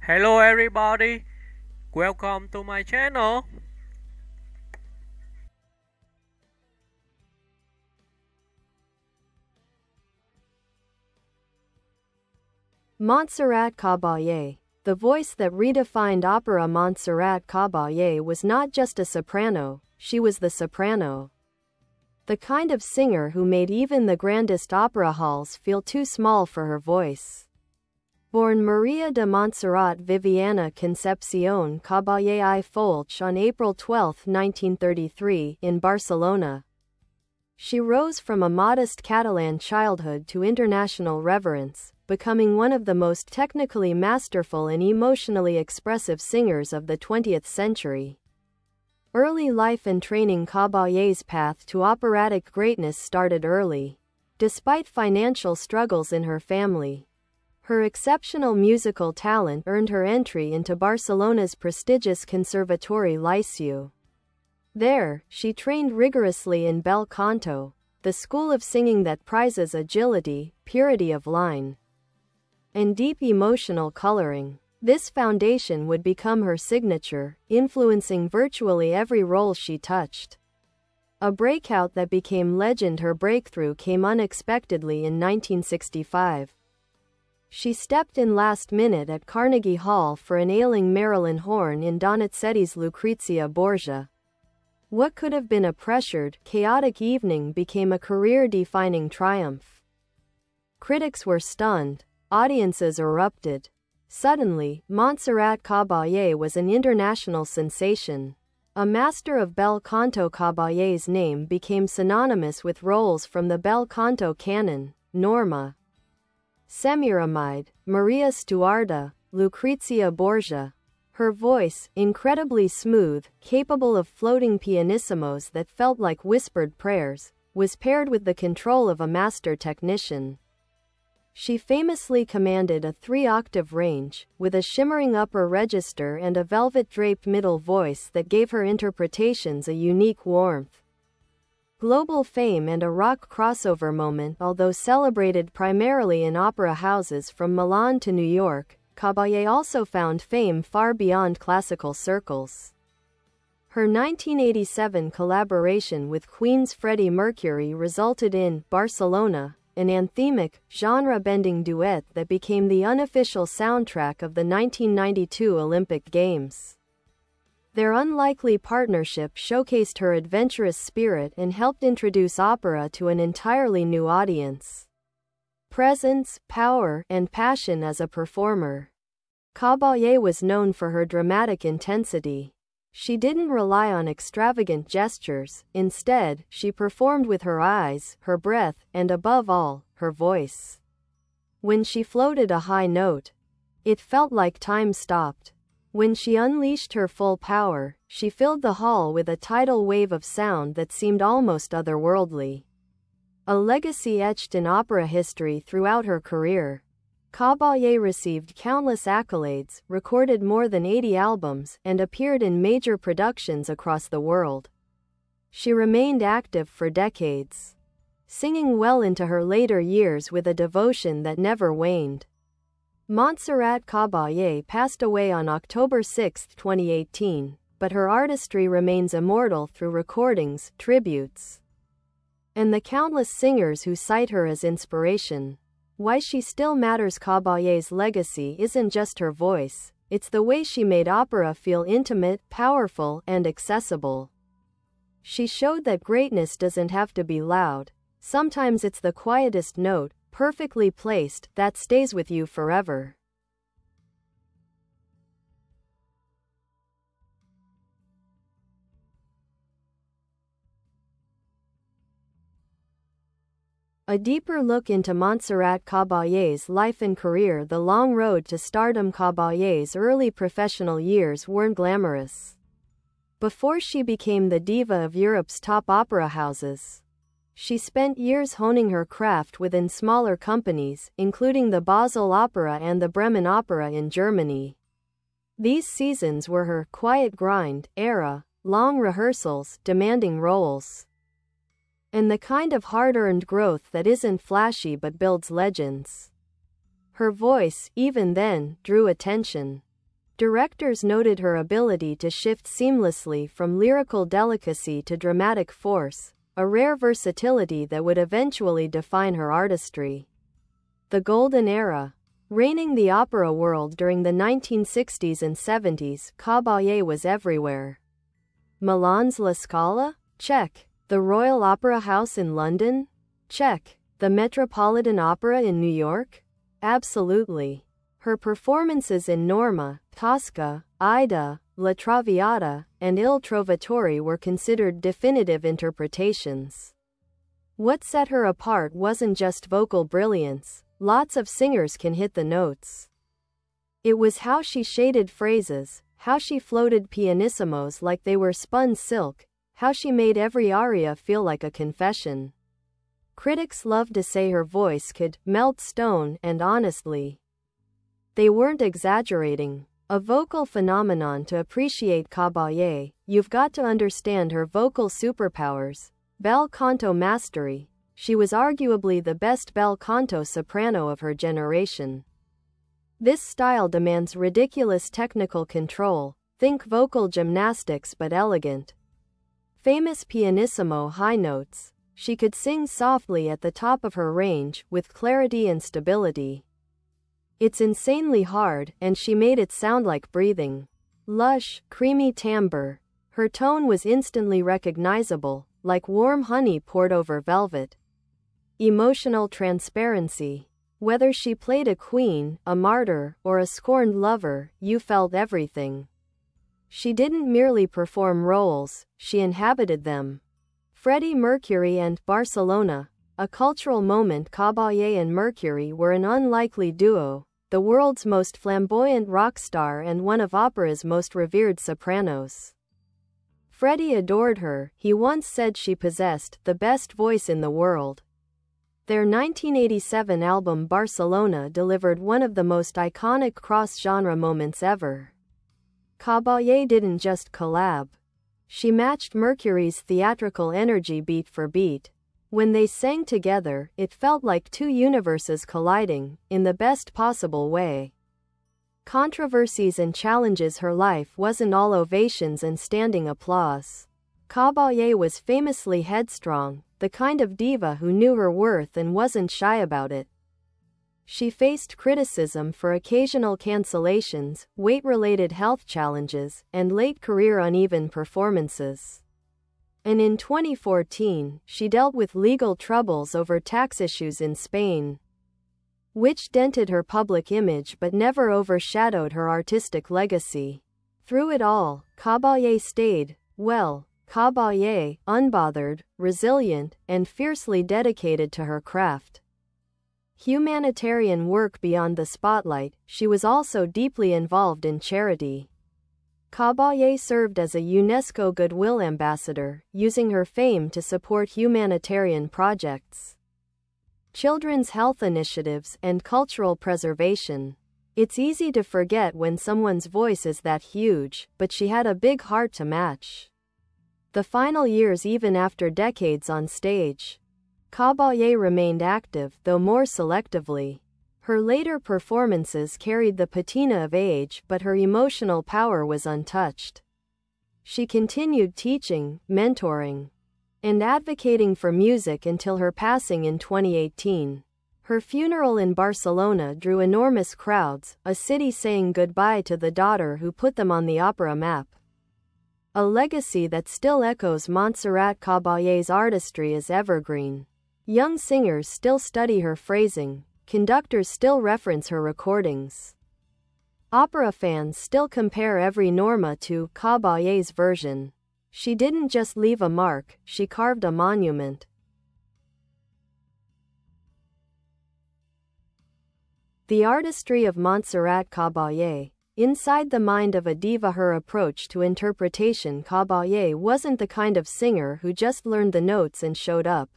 Hello everybody, welcome to my channel. Montserrat Caballé. The voice that redefined opera. Montserrat Caballé was not just a soprano, she was the soprano. The kind of singer who made even the grandest opera halls feel too small for her voice. Born Maria de Montserrat Viviana Concepción Caballé I Folch on April 12, 1933, in Barcelona. She rose from a modest Catalan childhood to international reverence, becoming one of the most technically masterful and emotionally expressive singers of the 20th century. Early life and training. Caballé's path to operatic greatness started early. Despite financial struggles in her family, her exceptional musical talent earned her entry into Barcelona's prestigious Conservatori Liceu. There, she trained rigorously in bel canto, the school of singing that prizes agility, purity of line, and deep emotional coloring. This foundation would become her signature, influencing virtually every role she touched. A breakout that became legend. Her breakthrough came unexpectedly in 1965. She stepped in last minute at Carnegie Hall for an ailing Marilyn Horne in Donizetti's Lucrezia Borgia. What could have been a pressured, chaotic evening became a career-defining triumph. Critics were stunned. Audiences erupted. Suddenly, Montserrat Caballé was an international sensation. A master of bel canto. Caballé's name became synonymous with roles from the bel canto canon: Norma, Semiramide, Maria Stuarda, Lucrezia Borgia. Her voice, incredibly smooth, capable of floating pianissimos that felt like whispered prayers, was paired with the control of a master technician. She famously commanded a 3-octave range, with a shimmering upper register and a velvet-draped middle voice that gave her interpretations a unique warmth. Global fame and a rock crossover moment. Although celebrated primarily in opera houses from Milan to New York, Caballé also found fame far beyond classical circles. Her 1987 collaboration with Queen's Freddie Mercury resulted in Barcelona, an anthemic, genre-bending duet that became the unofficial soundtrack of the 1992 Olympic Games. Their unlikely partnership showcased her adventurous spirit and helped introduce opera to an entirely new audience. Presence, power, and passion as a performer. Caballé was known for her dramatic intensity. She didn't rely on extravagant gestures. Instead, she performed with her eyes, her breath, and above all, her voice. When she floated a high note, it felt like time stopped. When she unleashed her full power, she filled the hall with a tidal wave of sound that seemed almost otherworldly. A legacy etched in opera history throughout her career. Caballé received countless accolades, recorded more than 80 albums, and appeared in major productions across the world. She remained active for decades, singing well into her later years with a devotion that never waned. Montserrat Caballé passed away on October 6, 2018, but her artistry remains immortal through recordings, tributes, and the countless singers who cite her as inspiration. Why she still matters. Caballé's legacy isn't just her voice, it's the way she made opera feel intimate, powerful, and accessible. She showed that greatness doesn't have to be loud. Sometimes it's the quietest note, perfectly placed, that stays with you forever. A deeper look into Montserrat Caballé's life and career. The long road to stardom. Caballé's early professional years weren't glamorous. Before she became the diva of Europe's top opera houses, she spent years honing her craft within smaller companies, including the Basel Opera and the Bremen Opera in Germany. These seasons were her quiet grind era, long rehearsals, demanding roles, and the kind of hard-earned growth that isn't flashy but builds legends. Her voice, even then, drew attention. Directors noted her ability to shift seamlessly from lyrical delicacy to dramatic force, a rare versatility that would eventually define her artistry. The Golden Era. Reigning the opera world during the 1960s and 70s, Caballé was everywhere. Milan's La Scala? Check. The Royal Opera House in London? Check. The Metropolitan Opera in New York? Absolutely. Her performances in Norma, Tosca, Aida, La Traviata, and Il Trovatore were considered definitive interpretations. What set her apart wasn't just vocal brilliance. Lots of singers can hit the notes. It was how she shaded phrases, how she floated pianissimos like they were spun silk, how she made every aria feel like a confession. Critics loved to say her voice could melt stone, and honestly, they weren't exaggerating. A vocal phenomenon. To appreciate Caballé, you've got to understand her vocal superpowers. Bel canto mastery. She was arguably the best bel canto soprano of her generation. This style demands ridiculous technical control. Think vocal gymnastics but elegant. Famous pianissimo high notes. She could sing softly at the top of her range, with clarity and stability. It's insanely hard, and she made it sound like breathing. Lush, creamy timbre. Her tone was instantly recognizable, like warm honey poured over velvet. Emotional transparency. Whether she played a queen, a martyr, or a scorned lover, you felt everything. She didn't merely perform roles, she inhabited them. Freddie Mercury and Barcelona. A cultural moment. Caballé and Mercury were an unlikely duo, the world's most flamboyant rock star and one of opera's most revered sopranos. Freddie adored her. He once said she possessed the best voice in the world. Their 1987 album Barcelona delivered one of the most iconic cross-genre moments ever. Caballé didn't just collab. She matched Mercury's theatrical energy beat for beat. When they sang together, it felt like two universes colliding, in the best possible way. Controversies and challenges. Her life wasn't all ovations and standing applause. Caballé was famously headstrong, the kind of diva who knew her worth and wasn't shy about it. She faced criticism for occasional cancellations, weight-related health challenges, and late-career uneven performances. And in 2014, she dealt with legal troubles over tax issues in Spain, which dented her public image but never overshadowed her artistic legacy. Through it all, Caballé stayed, well, Caballé, unbothered, resilient, and fiercely dedicated to her craft. Humanitarian work beyond the spotlight. She was also deeply involved in charity. Caballé served as a UNESCO Goodwill Ambassador, using her fame to support humanitarian projects, children's health initiatives, and cultural preservation. It's easy to forget when someone's voice is that huge, but she had a big heart to match. The final years, even after decades on stage, Caballé remained active, though more selectively. Her later performances carried the patina of age, but her emotional power was untouched. She continued teaching, mentoring, and advocating for music until her passing in 2018. Her funeral in Barcelona drew enormous crowds, a city saying goodbye to the daughter who put them on the opera map. A legacy that still echoes. Montserrat Caballé's artistry is evergreen. Young singers still study her phrasing. Conductors still reference her recordings. Opera fans still compare every Norma to Caballé's version. She didn't just leave a mark, she carved a monument. The artistry of Montserrat Caballé. Inside the mind of a diva, her approach to interpretation. Caballé wasn't the kind of singer who just learned the notes and showed up.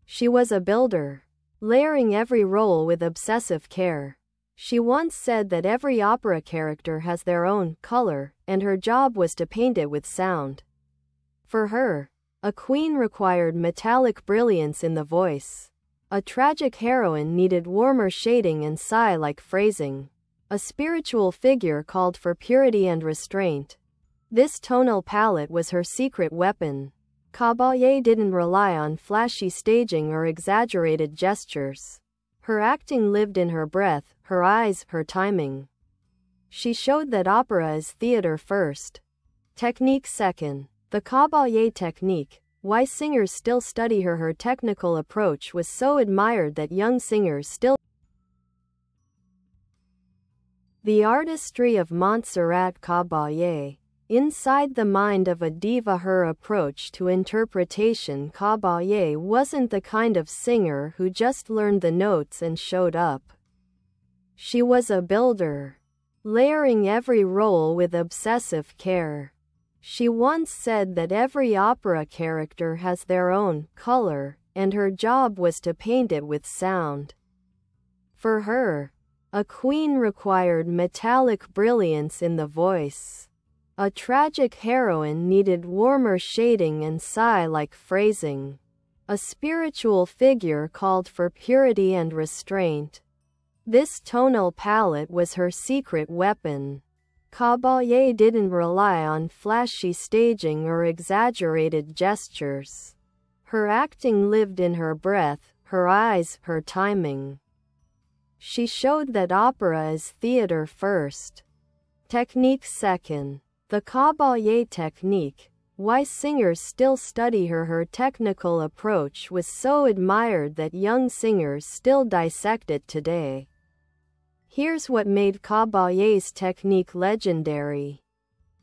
She was a builder, layering every role with obsessive care. She once said that every opera character has their own color, and her job was to paint it with sound. For her, a queen required metallic brilliance in the voice. A tragic heroine needed warmer shading and sigh-like phrasing. A spiritual figure called for purity and restraint. This tonal palette was her secret weapon. Caballé didn't rely on flashy staging or exaggerated gestures. Her acting lived in her breath, her eyes, her timing. She showed that opera is theater first, technique second. The Caballé technique, why singers still study her. Her technical approach was so admired that young singers still. The artistry of Montserrat Caballé. Inside the mind of a diva, her approach to interpretation. Caballé wasn't the kind of singer who just learned the notes and showed up. She was a builder, layering every role with obsessive care. She once said that every opera character has their own color, and her job was to paint it with sound. For her, a queen required metallic brilliance in the voice. A tragic heroine needed warmer shading and sigh-like phrasing. A spiritual figure called for purity and restraint. This tonal palette was her secret weapon. Caballé didn't rely on flashy staging or exaggerated gestures. Her acting lived in her breath, her eyes, her timing. She showed that opera is theater first, technique second. The Caballé technique, why singers still study her. Her technical approach was so admired that young singers still dissect it today. Here's what made Caballé's technique legendary.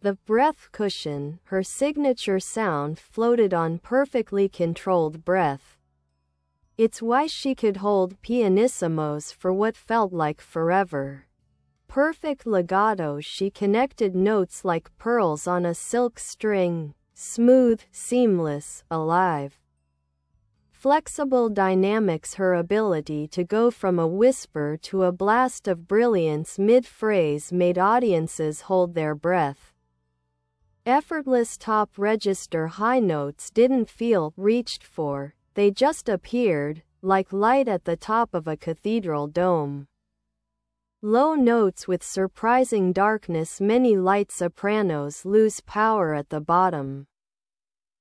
The breath cushion, her signature sound floated on perfectly controlled breath. It's why she could hold pianissimos for what felt like forever. Perfect legato, she connected notes like pearls on a silk string, smooth, seamless, alive. Flexible dynamics, her ability to go from a whisper to a blast of brilliance mid-phrase made audiences hold their breath. Effortless top register high notes didn't feel reached for, they just appeared, like light at the top of a cathedral dome. Low notes with surprising darkness, many light sopranos lose power at the bottom.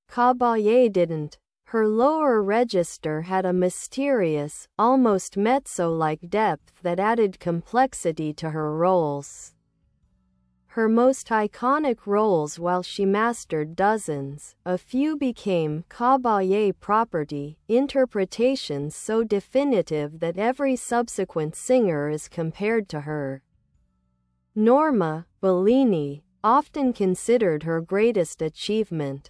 Caballé didn't. Her lower register had a mysterious, almost mezzo-like depth that added complexity to her roles. Her most iconic roles, while she mastered dozens, a few became Caballé property, interpretations so definitive that every subsequent singer is compared to her. Norma Bellini, often considered her greatest achievement.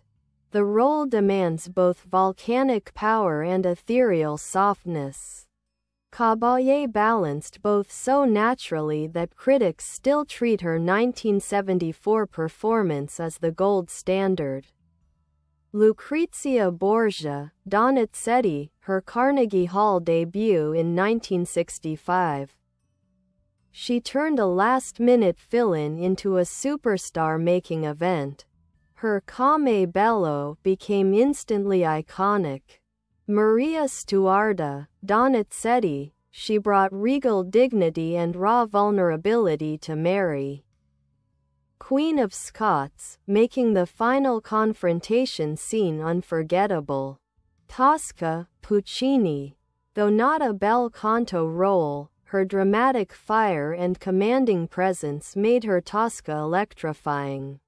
The role demands both volcanic power and ethereal softness. Caballé balanced both so naturally that critics still treat her 1974 performance as the gold standard. Lucrezia Borgia, Donizetti, her Carnegie Hall debut in 1965. She turned a last-minute fill-in into a superstar-making event. Her Come Bello became instantly iconic. Maria Stuarda, Donizetti, she brought regal dignity and raw vulnerability to Mary, Queen of Scots, making the final confrontation scene unforgettable. Tosca, Puccini. Though not a bel canto role, her dramatic fire and commanding presence made her Tosca electrifying.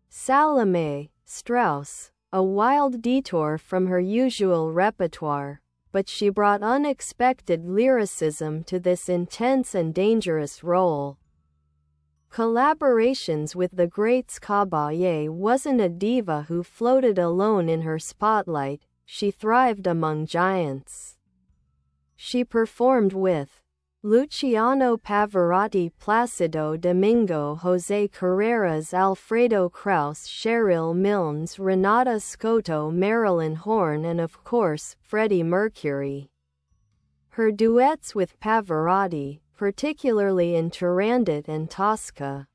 Salome, Strauss, a wild detour from her usual repertoire, but she brought unexpected lyricism to this intense and dangerous role. Collaborations with the greats. Caballé wasn't a diva who floated alone in her spotlight, she thrived among giants. She performed with Luciano Pavarotti, Placido Domingo, José Carreras, Alfredo Kraus, Cheryl Milnes, Renata Scotto, Marilyn Horne, and of course, Freddie Mercury. Her duets with Pavarotti, particularly in Turandot and Tosca,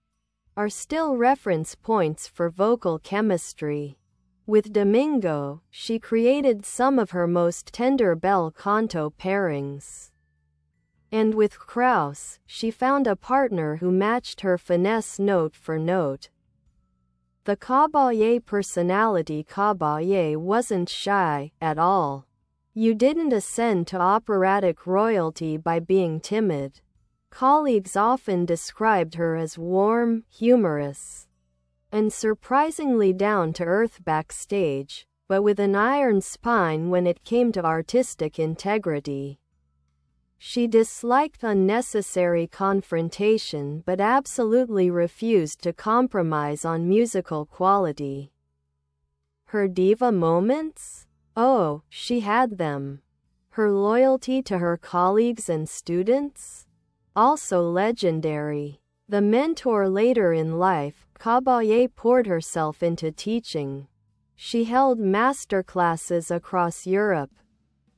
are still reference points for vocal chemistry. With Domingo, she created some of her most tender bel canto pairings. And with Krauss, she found a partner who matched her finesse note for note. The Caballé personality. Caballé wasn't shy at all. You didn't ascend to operatic royalty by being timid. Colleagues often described her as warm, humorous, and surprisingly down-to-earth backstage, but with an iron spine when it came to artistic integrity. She disliked unnecessary confrontation but absolutely refused to compromise on musical quality. Her diva moments? Oh, she had them. Her loyalty to her colleagues and students? Also legendary. The mentor later in life, Caballé poured herself into teaching. She held masterclasses across Europe,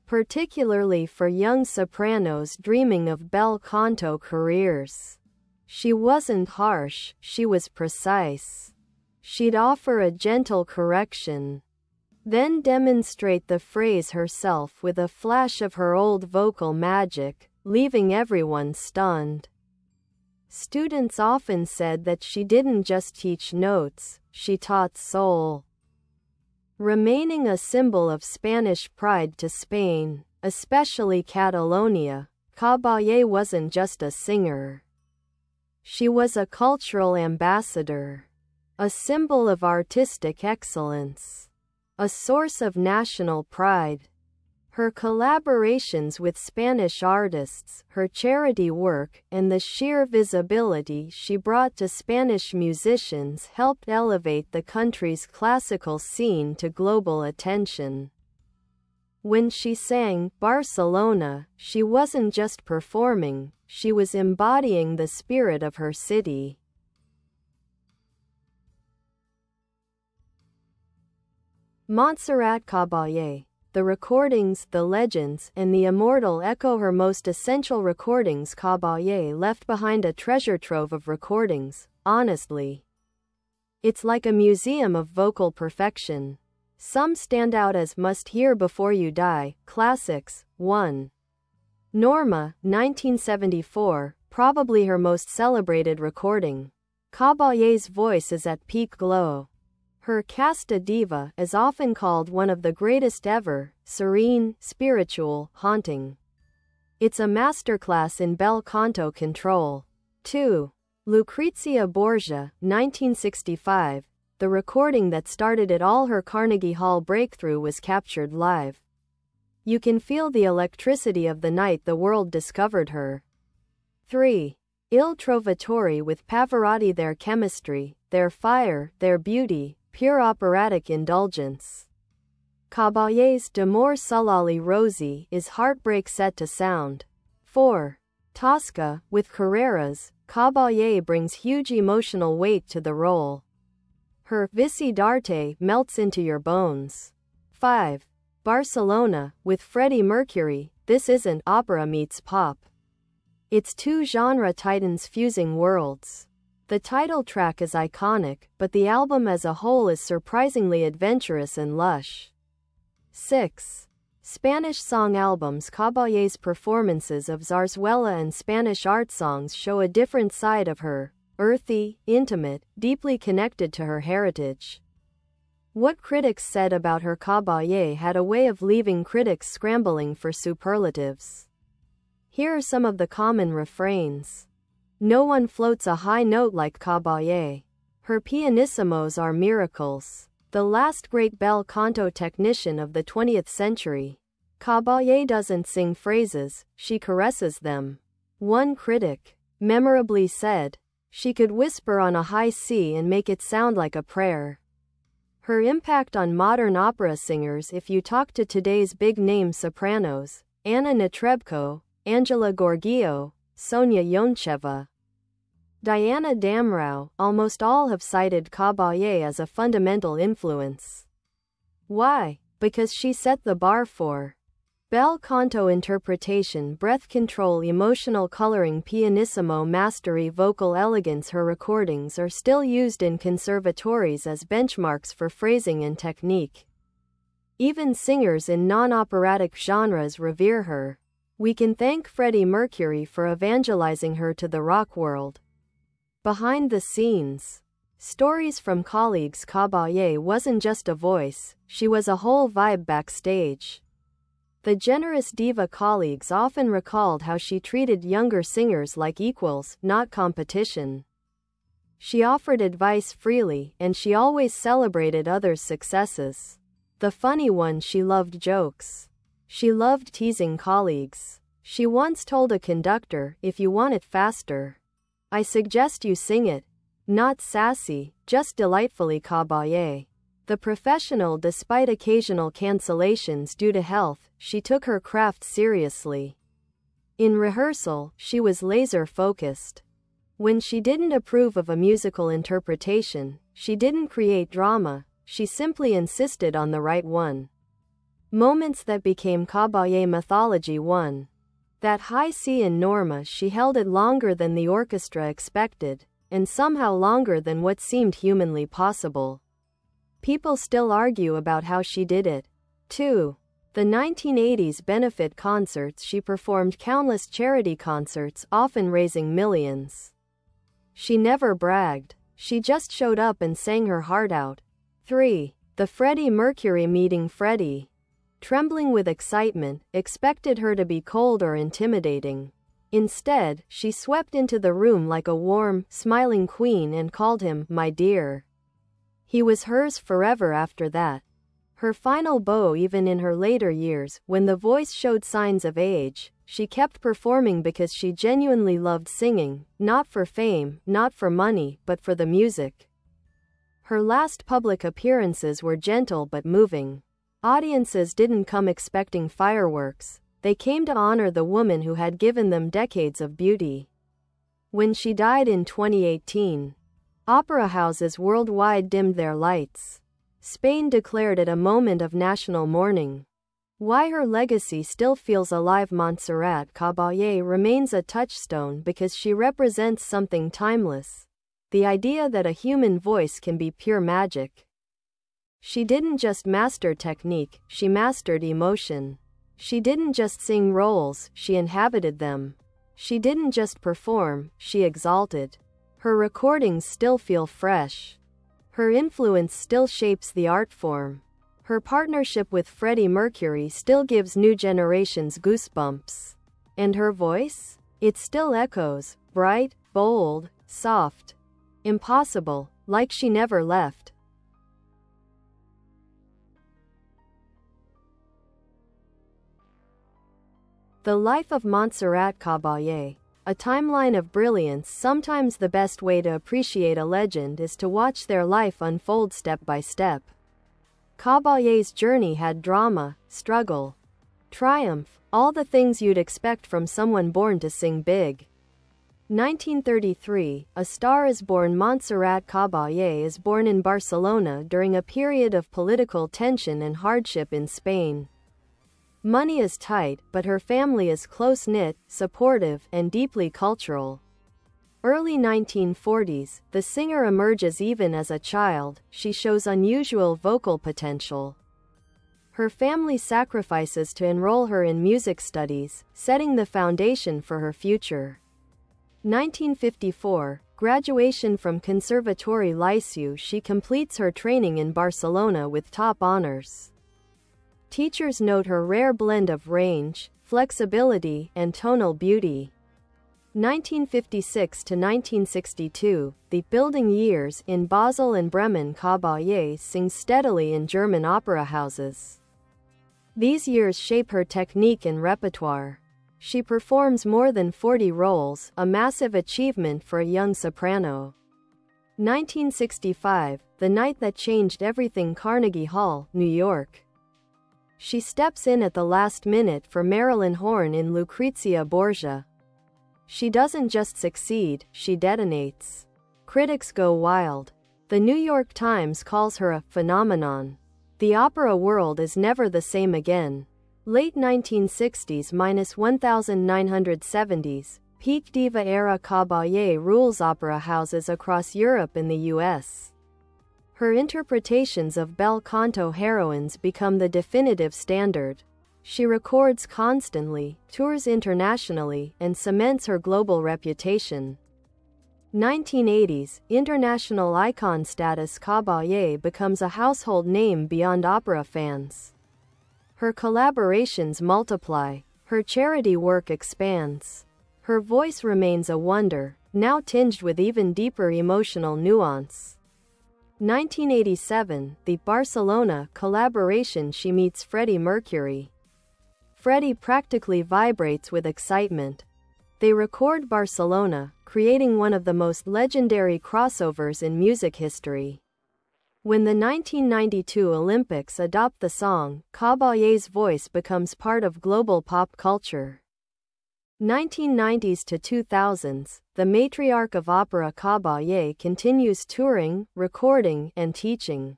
particularly for young sopranos dreaming of bel canto careers. She wasn't harsh, she was precise. She'd offer a gentle correction, then demonstrate the phrase herself with a flash of her old vocal magic, leaving everyone stunned. Students often said that she didn't just teach notes, she taught soul. Remaining a symbol of Spanish pride to Spain, especially Catalonia, Caballé wasn't just a singer. She was a cultural ambassador, a symbol of artistic excellence, a source of national pride. Her collaborations with Spanish artists, her charity work, and the sheer visibility she brought to Spanish musicians helped elevate the country's classical scene to global attention. When she sang Barcelona, she wasn't just performing, she was embodying the spirit of her city. Montserrat Caballé. The recordings, the legends, and the immortal echo her most essential recordings. Caballé left behind a treasure trove of recordings, honestly. It's like a museum of vocal perfection. Some stand out as Must Hear Before You Die, classics. 1. Norma, 1974, probably her most celebrated recording. Caballé's voice is at peak glow. Her Casta Diva is often called one of the greatest ever, serene, spiritual, haunting. It's a masterclass in bel canto control. 2. Lucrezia Borgia, 1965. The recording that started it all. Her Carnegie Hall breakthrough was captured live. You can feel the electricity of the night the world discovered her. 3. Il Trovatore with Pavarotti. Their chemistry, their fire, their beauty, pure operatic indulgence. Caballé's D'amore sull'ali rosy is heartbreak set to sound. 4. Tosca, with Carreras, Caballé brings huge emotional weight to the role. Her Vici d'arte melts into your bones. 5. Barcelona, with Freddie Mercury. This isn't opera meets pop. It's two genre titans fusing worlds. The title track is iconic, but the album as a whole is surprisingly adventurous and lush. 6. Spanish song albums. Caballé's performances of zarzuela and Spanish art songs show a different side of her, earthy, intimate, deeply connected to her heritage. What critics said about her. Caballé had a way of leaving critics scrambling for superlatives. Here are some of the common refrains. No one floats a high note like Caballé. Her pianissimos are miracles. The last great bel canto technician of the 20th century. Caballé doesn't sing phrases, she caresses them. One critic memorably said, she could whisper on a high C and make it sound like a prayer. Her impact on modern opera singers. If you talk to today's big-name sopranos, Anna Netrebko, Angela Gorgio, Sonia Yoncheva, Diana Damrau, almost all have cited Caballé as a fundamental influence. Why? Because she set the bar for bel canto interpretation, breath control, emotional coloring, pianissimo mastery, vocal elegance. Her recordings are still used in conservatories as benchmarks for phrasing and technique. Even singers in non-operatic genres revere her. We can thank Freddie Mercury for evangelizing her to the rock world. Behind the scenes. Stories from colleagues. Caballé wasn't just a voice, she was a whole vibe backstage. The generous diva colleagues often recalled how she treated younger singers like equals, not competition. She offered advice freely, and she always celebrated others' successes. The funny one, she loved jokes. She loved teasing colleagues. She once told a conductor, "If you want it faster, I suggest you sing it. Not sassy, just delightfully." Caballé. The professional, despite occasional cancellations due to health, she took her craft seriously. In rehearsal, she was laser-focused. When she didn't approve of a musical interpretation, she didn't create drama, she simply insisted on the right one. Moments that became Caballé mythology. 1. That high C in Norma, she held it longer than the orchestra expected, and somehow longer than what seemed humanly possible. People still argue about how she did it. 2. The 1980s benefit concerts, she performed countless charity concerts, often raising millions. She never bragged, she just showed up and sang her heart out. 3. The Freddie Mercury meeting. Freddie, trembling with excitement, expected her to be cold or intimidating. Instead, she swept into the room like a warm, smiling queen and called him "my dear." He was hers forever after that. Her final bow. Even in her later years, when the voice showed signs of age, she kept performing because she genuinely loved singing, not for fame, not for money, but for the music. Her last public appearances were gentle but moving. Audiences didn't come expecting fireworks, they came to honor the woman who had given them decades of beauty. When she died in 2018, opera houses worldwide dimmed their lights. Spain declared it a moment of national mourning. Why her legacy still feels alive. Montserrat Caballé remains a touchstone because she represents something timeless: the idea that a human voice can be pure magic. She didn't just master technique, she mastered emotion. She didn't just sing roles, she inhabited them. She didn't just perform, she exalted. Her recordings still feel fresh. Her influence still shapes the art form. Her partnership with Freddie Mercury still gives new generations goosebumps. And her voice? It still echoes, bright, bold, soft, impossible, like she never left. The life of Montserrat Caballé. A timeline of brilliance. Sometimes the best way to appreciate a legend is to watch their life unfold step by step. Caballé's journey had drama, struggle, triumph, all the things you'd expect from someone born to sing big. 1933, A Star is Born. Montserrat Caballé is born in Barcelona during a period of political tension and hardship in Spain. Money is tight, but her family is close-knit, supportive, and deeply cultural. Early 1940s, the singer emerges. Even as a child, she shows unusual vocal potential. Her family sacrifices to enroll her in music studies, setting the foundation for her future. 1954, graduation from Conservatori Liceu. She completes her training in Barcelona with top honors. Teachers note her rare blend of range, flexibility, and tonal beauty. 1956 to 1962, the building years. In Basel and Bremen, Caballé sings steadily in German opera houses. These years shape her technique and repertoire. She performs more than 40 roles, a massive achievement for a young soprano. 1965, The Night That Changed Everything. Carnegie Hall, New York. She steps in at the last minute for Marilyn Horne in Lucrezia Borgia. She doesn't just succeed, she detonates. Critics go wild. The New York Times calls her a phenomenon. The opera world is never the same again. Late 1960s - 1970s, peak diva era. Caballé rules opera houses across Europe and the US. Her interpretations of bel canto heroines become the definitive standard. She records constantly, tours internationally, and cements her global reputation. 1980s, international icon status. Caballé becomes a household name beyond opera fans. Her collaborations multiply, her charity work expands. Her voice remains a wonder, now tinged with even deeper emotional nuance. 1987, the Barcelona collaboration. She meets Freddie Mercury. Freddie practically vibrates with excitement. They record Barcelona, creating one of the most legendary crossovers in music history. When the 1992 Olympics adopt the song, Caballé's voice becomes part of global pop culture. 1990s to 2000s, the matriarch of opera Caballé continues touring, recording, and teaching.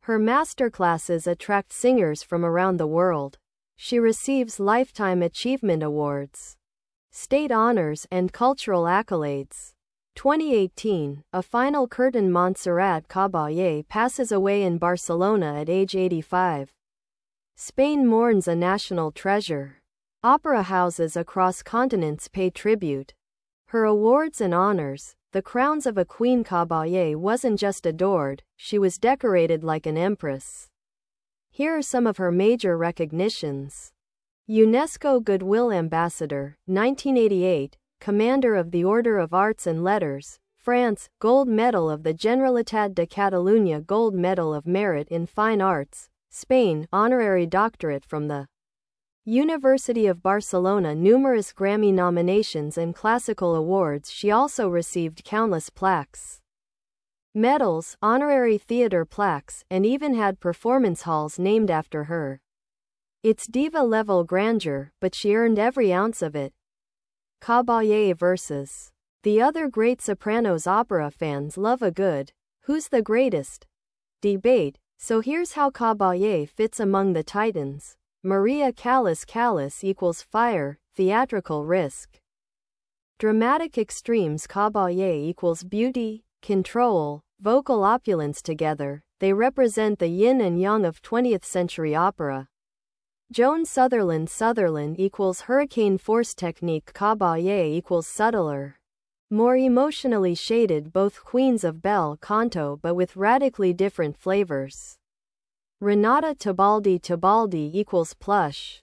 Her masterclasses attract singers from around the world. She receives Lifetime Achievement Awards, state honors, and cultural accolades. 2018, a final curtain. Montserrat Caballé passes away in Barcelona at age 85. Spain mourns a national treasure. Opera houses across continents pay tribute. Her awards and honors, the crowns of a queen. Caballé wasn't just adored, she was decorated like an empress. Here are some of her major recognitions. UNESCO Goodwill Ambassador, 1988, Commander of the Order of Arts and Letters, France, Gold Medal of the Generalitat de Catalunya, Gold Medal of Merit in Fine Arts, Spain, Honorary Doctorate from the University of Barcelona, numerous Grammy nominations and classical awards. She also received countless plaques, medals, honorary theater plaques, and even had performance halls named after her. It's diva-level grandeur, but she earned every ounce of it. Caballé versus the other great sopranos. Opera fans love a good "who's the greatest?" debate, so here's how Caballé fits among the titans. Maria Callas equals fire, theatrical risk. Dramatic extremes. Caballé equals beauty, control, vocal opulence. Together, they represent the yin and yang of 20th century opera. Joan Sutherland equals hurricane force technique. Caballé equals subtler, more emotionally shaded, both queens of bel canto but with radically different flavors. Renata Tebaldi equals plush,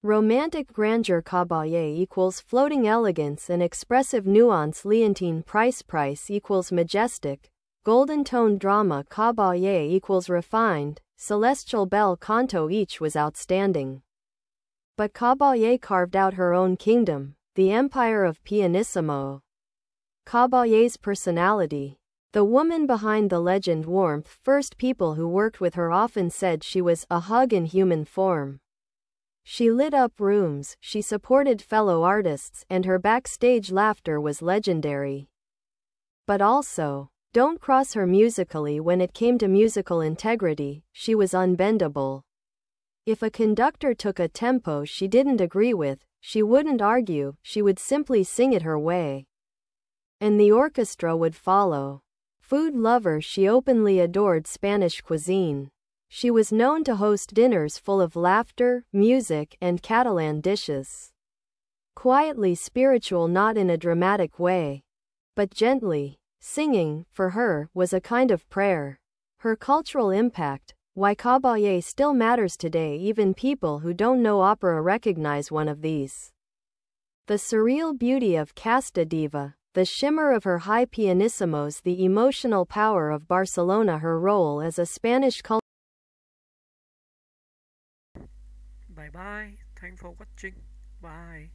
romantic grandeur. Caballé equals floating elegance and expressive nuance. Leontine Price equals majestic, golden tone drama. Caballé equals refined, celestial bel canto. Each was outstanding. But Caballé carved out her own kingdom, the empire of pianissimo. Caballé's personality. The woman behind the legend. Warmth. First people who worked with her often said she was a hug in human form. She lit up rooms, she supported fellow artists, and her backstage laughter was legendary. But also, don't cross her musically. When it came to musical integrity, she was unbendable. If a conductor took a tempo she didn't agree with, she wouldn't argue, she would simply sing it her way. And the orchestra would follow. Food lover. She openly adored Spanish cuisine. She was known to host dinners full of laughter, music, and Catalan dishes. Quietly spiritual, not in a dramatic way, but gently. Singing, for her, was a kind of prayer. Her cultural impact. Why Caballé still matters today. Even people who don't know opera recognize one of these. The surreal beauty of Casta Diva, the shimmer of her high pianissimos, the emotional power of Barcelona, her role as a Spanish culture. Bye bye. Thanks for watching. Bye.